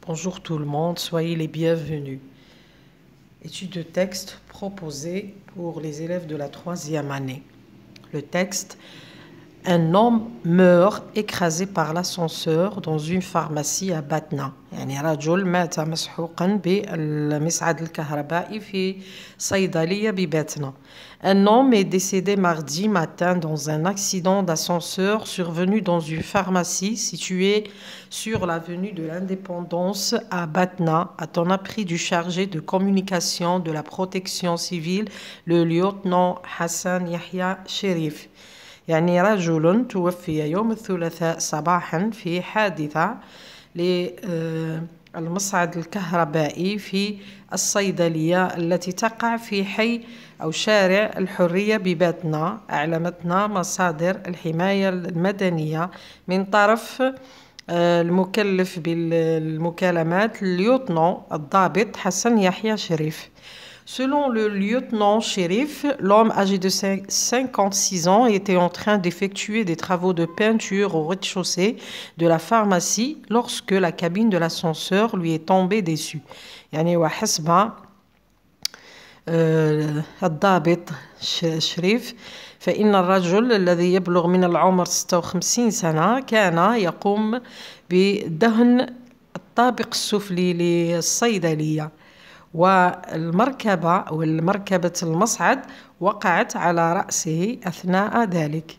Bonjour tout le monde, soyez les bienvenus. Étude de texte proposée pour les élèves de la 3e année. Le texte: un homme meurt écrasé par l'ascenseur dans une pharmacie à Batna. يعني رجل مات مسحوقا بالمصعد الكهربائي في صيدلية بباتنا. Un homme est décédé mardi matin dans un accident d'ascenseur survenu dans une pharmacie située sur l'avenue de l'Indépendance à Batna, a-t-on appris du chargé de communication de la protection civile, le lieutenant Hassan Yahya Sherif. يعني رجل توفي يوم الثلاثاء صباحا في حادثة للمصعد الكهربائي في الصيدلية التي تقع في حي أو شارع الحرية بباتنا، أعلمتنا مصادر الحماية المدنية من طرف المكلف بالمكالمات الليوتنant الضابط حسن يحيى شريف. Selon le lieutenant Shérif, l'homme âgé de 56 ans était en train d'effectuer des travaux de peinture au rez-de-chaussée de la pharmacie lorsque la cabine de l'ascenseur lui est tombée dessus. يعني وحسب الضابط شريف فإن الرجل الذي يبلغ من العمر 56 سنة كان يقوم بدهن الطابق السفلي للصيدلية، والمركبة المصعد وقعت على رأسه أثناء ذلك.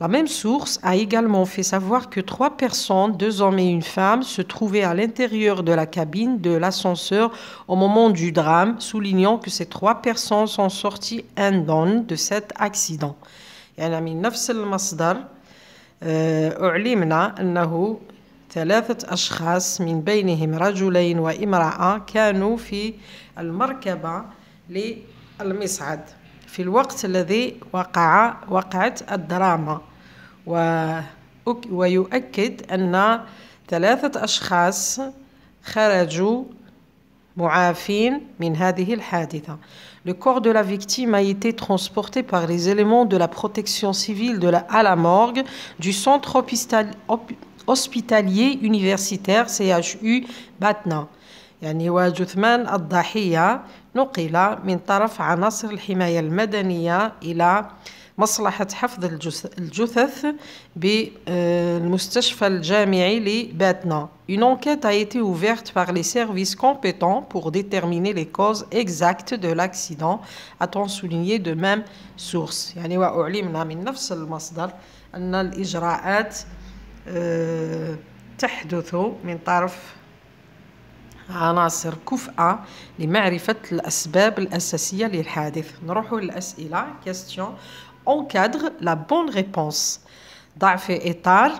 La même source a également fait savoir que 3 personnes, 2 hommes et une femme, se trouvaient à l'intérieur de la cabine de l'ascenseur au moment du drame, soulignant que ces 3 personnes sont sorties indemnes de cet accident. يعني من نفس المصدر أعلمنا أنه 3 أشخاص من بينهم رجلين وامرأة كانوا في المركبة للمصعد في الوقت الذي وقعت الدراما، ويؤكد أن 3 أشخاص خرجوا معافين من هذه الحادثة. Le corps de la victime a été transporté par les éléments de la protection civile à la morgue du centre hospitalier universitaire CHU Batna. يعني وجثمان الضحية نقل من طرف عناصر الحماية المدنية إلى مصلحة حفظ الجثث بالمستشفى الجامعي لباتنا. Une enquête a été ouverte par les services compétents pour déterminer les causes exactes de l'accident, a-t-on souligné de même source. يعني وأعلمنا من نفس المصدر أن الإجراءات تحدث من طرف عناصر كفءة لمعرفة الأسباب الأساسية للحادث. نروح للأسئلة. Question: encadre la bonne réponse. ضع في إطار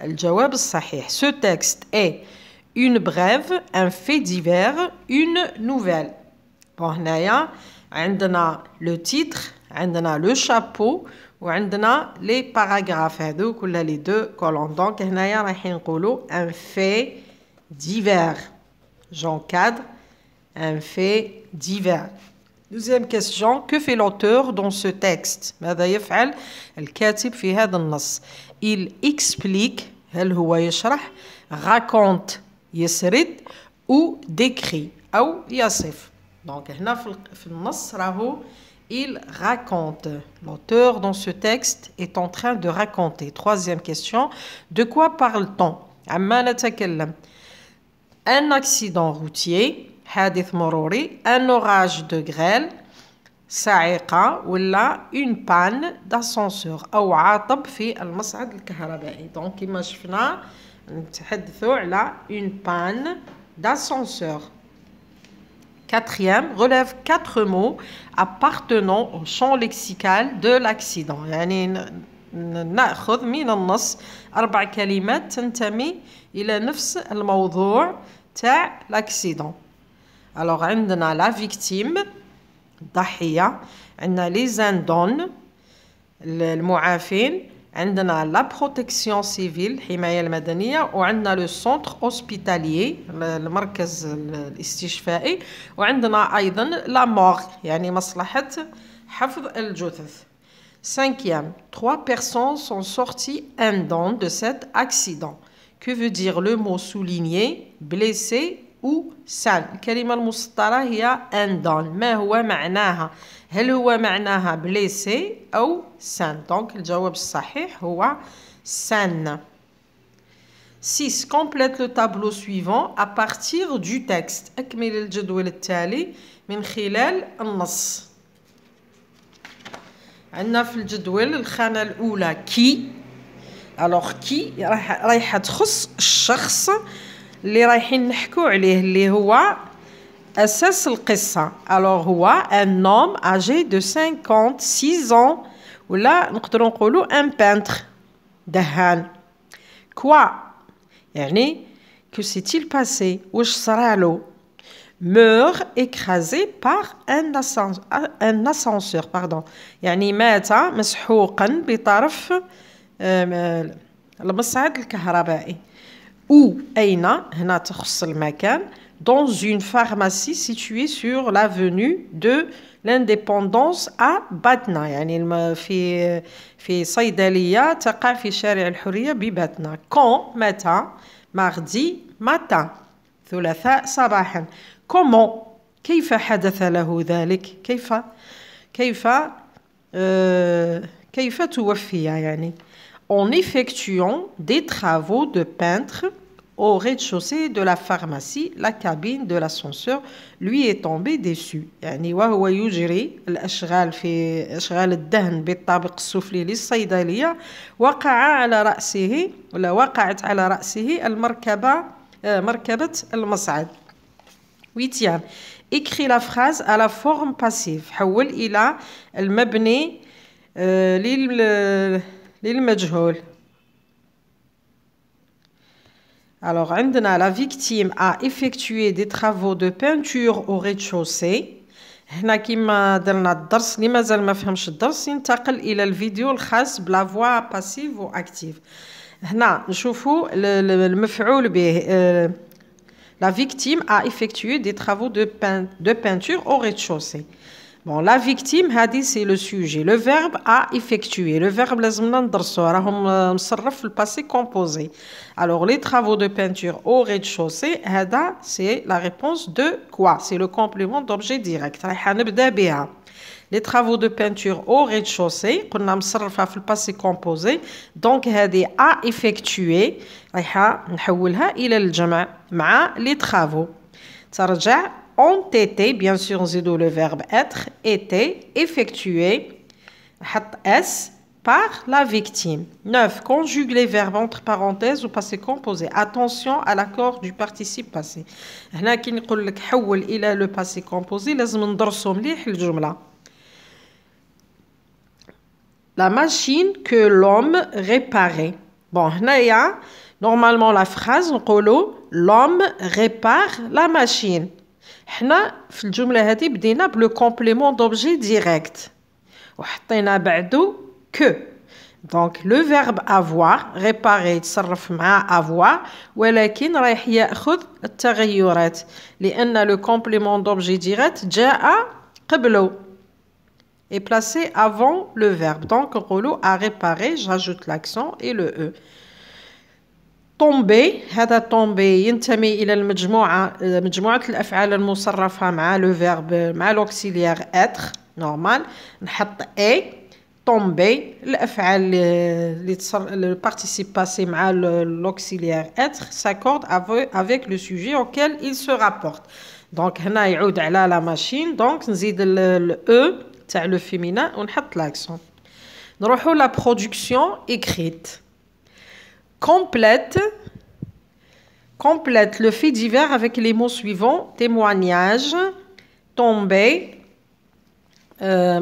الجواب الصحيح. Ce texte est une brève, un fait divers, une nouvelle. Bon, هنايا عندنا le titre, عندنا le chapeau, وعندنا les paragraphes هذو كلها les 2 colonnes. Donc هنايا رايحين نقولوا un fait divers. J'encadre un fait divers. Deuxième question: que fait l'auteur dans ce texte؟ ماذا يفعل الكاتب في هذا النص؟ Il explique، هل هو يشرح، raconte يسرد، ou décrit أو يصف. Donc هنا في النص راهو il raconte. L'auteur dans ce texte est en train de raconter. Troisième question: de quoi parle-t-on؟ عما نتكلم. Un accident routier، حادث مروري، un orage de grêle، صاعقة، ولا une panne d'ascenseur أو عاطب في المصعد الكهربائي. Donc كما شفنا نتحدثوا على une panne d'ascenseur. Quatrième: relève 4 mots appartenant au champ lexical de l'accident. يعني نأخذ من النص 4 كلمات تنتمي إلى نفس الموضوع تاع l'accident. Alors عندنا la victime الضحية، عندنا les indemnes المعافين، عندنا la protection civile الحماية المدنية، وعندنا le centre hospitalier المركز الاستشفائي، وعندنا أيضا la morgue يعني مصلحة حفظ الجثث. Cinquième: 3 personnes sont sorties indemnes de cet accident. Que veut dire le mot souligné, blessé ou سان؟ الكلمة المسطرة هي un don. ما هو معناها؟ هل هو معناها blessé أو سان؟ donc الجواب الصحيح هو سان. 6. Complète le tableau suivant à partir du texte. أكمل الجدول التالي من خلال النص. عندنا في الجدول الخانة الأولى كي. alors كي رايحة تخص الشخص اللي رايحين نحكو عليه اللي هو أساس القصة. alors هو un homme âgé de 56 ans ولا نقدروا نقولوا un peintre دهان. quoi يعني que s'est-il passé واش صرالو؟ meurt écrasé par un ascenseur pardon يعني مات مسحوقا بطرف المصعد الكهربائي. où أين هنا تخص المكان dans une pharmacie située sur l'avenue de l'Indépendance à Batna يعني في صيدلية تقع في شارع الحرية بباتنا. quand متى mardi matin ثلاثاء صباحا. comment كيف حدث له ذلك؟ كيف توفي يعني en effectuant des travaux de peintre au rez-de-chaussée de la pharmacie, la cabine de l'ascenseur lui est tombée dessus. يعني وهو يجري الأشغال في أشغال الدهن بالطابق السفلي للصيدلية وقعت على رأسه مركبة المصعد. 8. Écris la phrase à la forme passive. حول إلى المبني للمجهول. alors عندنا la victime a effectué des travaux de peinture au rez-de-chaussée. هنا كيما درنا الدرس اللي مازال ما فهمش الدرس ينتقل إلى الفيديو الخاص بلا فوا باسيف و اكتيف. هنا نشوفوا المفعول به. la victime a effectué des travaux de peinture au rez-de-chaussée. bon la victime هذه c'est le sujet. le verbe a effectué. le verbe لازمنا ندرسوه راهم مصرف في الباسي composé. alors les travaux de peinture au rez-de-chaussée هذا c'est la réponse de quoi? c'est le complément d'objet direct. رايحة نبدا بها. les travaux de peinture au rez-de-chaussée قلنا مصرفها في الباسي composé donc هذه a effectué رايحة نحولها إلى الجمع مع les travaux. ترجع ont été, bien sûr نزيدو le verbe être, été effectué نحط s par la victime. 9. Conjugue les verbes entre parenthèses au passé composé. Attention à l'accord du participe passé. هنا كي نقول لك حول إلى le passé composé لازم ندرسو مليح الجملة. La machine que l'homme réparait. bon هنايا normalement la phrase نقولو l'homme répare la machine. حنا في الجملة هذه بدينا بلو كومبليمون دوبجي ديريكت وحطينا بعدو que. donc le verbe avoir réparer يتصرف مع avoir ولكن رايح يأخذ التغيرات لأن لو كومبليمون دوبجي ديريكت جاء قبله et placé avant le verbe. donc نقولو à réparer j'ajoute l'accent et le e. tomber هذا tomber ينتمي إلى مجموعة الأفعال المصرفة مع le verbe مع l'auxiliaire être normal. نحط a tomber الأفعال اللي le participe passé مع l'auxiliaire être s'accorde avec le sujet auquel il se rapporte. donc هنا يعود على la machine donc نزيد le e تاع le féminin ونحط l'accent. نروحو la production écrite. Complète le fait divers avec les mots suivants. témoignage, tomber,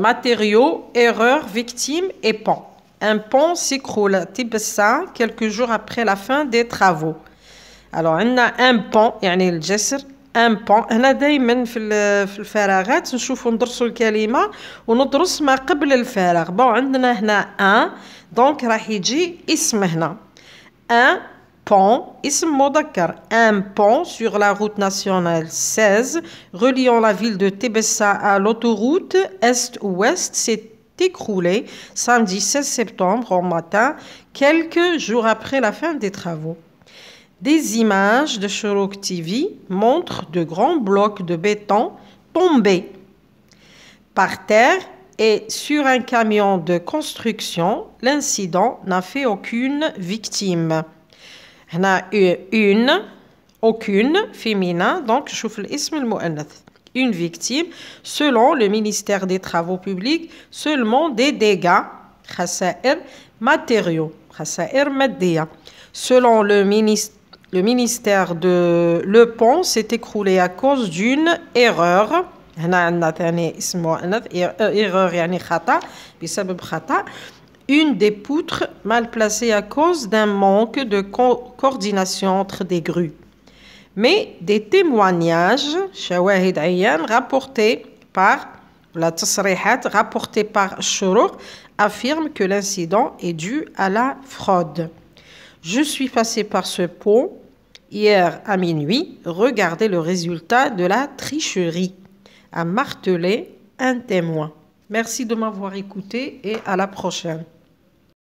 matériaux, erreur, victime et pont. un pont s'écroule تبسا quelques jours après la fin des travaux. alors عندنا un pont يعني الجسر un pont. هنا دايما في الفراغات نشوفوا ندرسوا الكلمة وندرس ما قبل الفراغ. bon عندنا هنا un donc راح يجي اسم هنا un pont اسم مذكر. un pont sur la route nationale 16 reliant la ville de Tébessa à l'autoroute est-ouest s'est écroulé samedi 16 septembre au matin quelques jours après la fin des travaux. Des images de Chorouk TV montrent de grands blocs de béton tombés par terre et sur un camion de construction. L'incident n'a fait aucune victime. Aucune féminin, donc je trouve l'ism al-mu'annath. Une victime, selon le ministère des Travaux publics, seulement des dégâts, khasa'ir matériaux, khasa'ir maddiya. Selon le ministère de le pont s'est écroulé à cause d'une erreur. Erreur يعني خطأ بسبب خطأ. Une des poutres mal placée à cause d'un manque de coordination entre des grues. Mais des témoignages شواهد عيان rapportés par la تصريحات rapportés par Chorouk affirment que l'incident est dû à la fraude. Je suis passé par ce pont hier à minuit. Regardez le résultat de la tricherie, a martelé un témoin. Merci de m'avoir écouté et à la prochaine.